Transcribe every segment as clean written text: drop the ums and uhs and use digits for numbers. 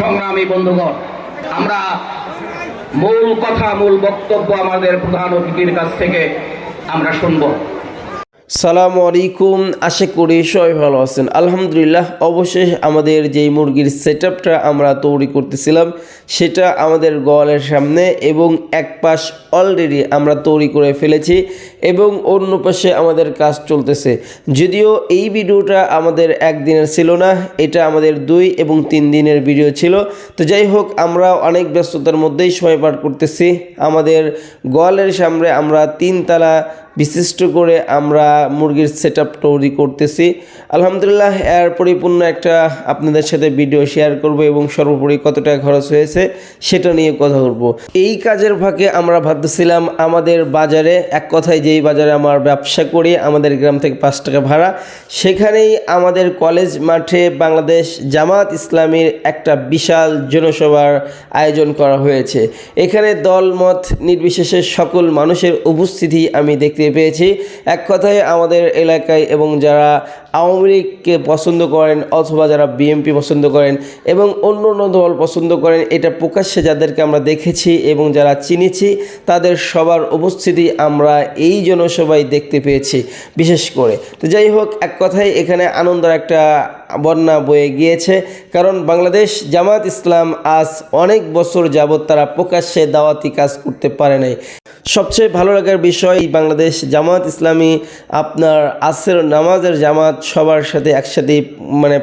সংগ্রামী বন্ধুগণ, আমরা মূল কথা মূল বক্তব্য আমাদের প্রধান অতিথির কাছ থেকে আমরা শুনব। সালামু আলাইকুম, আশা করি সবাই ভালো আছেন। আলহামদুলিল্লাহ, অবশেষ আমাদের যেই মুরগির সেটআপটা আমরা তৈরি করতেছিলাম সেটা আমাদের গোয়ালের সামনে এবং এক পাশ অলরেডি আমরা তৈরি করে ফেলেছি এবং অন্য পাশে আমাদের কাজ চলতেছে। যদিও এই ভিডিওটা আমাদের একদিনের ছিল না, এটা আমাদের 2 এবং 3 দিনের ভিডিও ছিল। তো যাই হোক, আমরা অনেক ব্যস্ততার মধ্যেই সময় পার করতেছি। আমাদের গোয়ালের সামনে আমরা 3 তলা বিশিষ্ট করে আমরা মুরগির সেটআপ তৈরি করতেছি। আলহামদুলিল্লাহ, এর পরিপূর্ণ একটা আপনাদের সাথে ভিডিও শেয়ার করব এবং সর্বোপরি কত টাকা খরচ হয়েছে সেটা নিয়ে কথা বলবো। এই কাজের ফাঁকে আমরা ভাবতেছিলাম আমাদের বাজারে, এক কথায় যেই বাজারে আমার ব্যবসা করি, আমাদের গ্রাম থেকে 5 টাকা ভাড়া, সেখানেই আমাদের কলেজ মাঠে বাংলাদেশ জামাত ইসলামীর একটা বিশাল জনসভার আয়োজন করা হয়েছে। এখানে দলমত নির্বিশেষে সকল মানুষের উপস্থিতি আমি দেখতে পেয়েছি। এক কথায় আমাদের এলাকায় এবং যারা আওয়ামী লীগকে পছন্দ করেন অথবা যারা বিএনপি পছন্দ করেন এবং অন্য অন্য দল পছন্দ করেন, এটা প্রকাশ্যে যাদেরকে আমরা দেখেছি এবং যারা চিনেছি তাদের সবার উপস্থিতি আমরা এই জনসভায় দেখতে পেয়েছি বিশেষ করে। তো যাই হোক, এক কথায় এখানে আনন্দের একটা বন্যা বয়ে গিয়েছে, কারণ বাংলাদেশ জামাত ইসলাম আজ অনেক বছর যাবৎ তারা প্রকাশ্যে দাওয়াতি কাজ করতে পারে নাই। সবচেয়ে ভালো লাগার বিষয়, বাংলাদেশ জামাত ইসলামী আপনার আসর নামাজের জামাত সবার সাথে একসাথে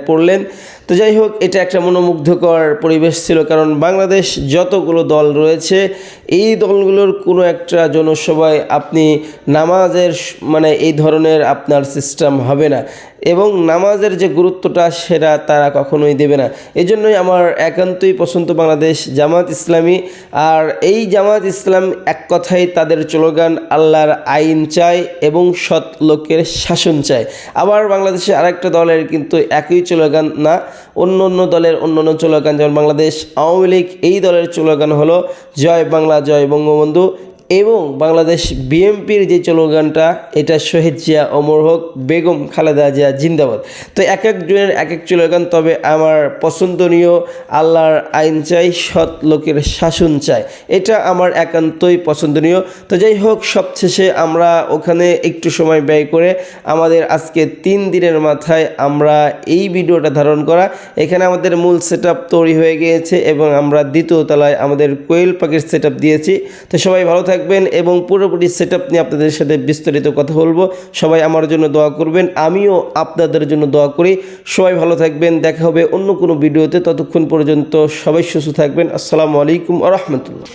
পড়লেন। তো যাই হোক, এটা একটা মনোমুগ্ধকর পরিবেশ ছিল, কারণ বাংলাদেশ যতগুলো দল রয়েছে এই দলগুলোর কোনো একটা জনসভায় আপনি নামাজের এই ধরনের আপনার সিস্টেম হবে না এবং নামাজের যে গুরুত্বটা সেটা তারা কখনোই দেবে না। এই জন্যই আমার একান্তই পছন্দ বাংলাদেশ জামাত ইসলামী। আর এই জামাত ইসলাম এক কথায় তাদের স্লোগান আল্লাহর আইন চাই এবং সৎ লোকের শাসন চাই। আবার বাংলাদেশে আরেকটা দলের কিন্তু একই স্লোগান না, অন্য অন্য দলের অন্য অন্য স্লোগান, যেমন বাংলাদেশ আওয়ামী লীগ এই দলের স্লোগান হলো জয় বাংলা জয় বঙ্গবন্ধু, এবং বাংলাদেশ বিএনপির যে স্লোগানটা এটা শহীদ জিয়া অমর হোক, বেগম খালেদা জিয়া জিন্দাবাদ। তো এক একজনের এক এক স্লোগান, তবে আমার পছন্দনীয় আল্লাহর আইন চাই সৎ লোকের শাসন চাই, এটা আমার একান্তই পছন্দনীয়। তো যাই হোক, সবশেষে আমরা ওখানে একটু সময় ব্যয় করে আমাদের আজকে 3 দিনের মাথায় আমরা এই ভিডিওটা ধারণ করা, এখানে আমাদের মূল সেটআপ তৈরি হয়ে গিয়েছে এবং আমরা 2য় তলায় আমাদের কোয়েল পাখির সেটআপ দিয়েছি। তো সবাই ভালো থাকবেন এবং পুরোপুরি সেটআপ নিয়ে আপনাদের সাথে বিস্তারিত কথা বলবো। সবাই আমার জন্য দোয়া করবেন, আমিও আপনাদের জন্য দোয়া করি। সবাই ভালো থাকবেন, দেখা হবে অন্য কোনো ভিডিওতে। ততক্ষণ পর্যন্ত সবাই সুস্থ থাকবেন। আসসালামু আলাইকুম ওয়া রাহমাতুল্লাহ।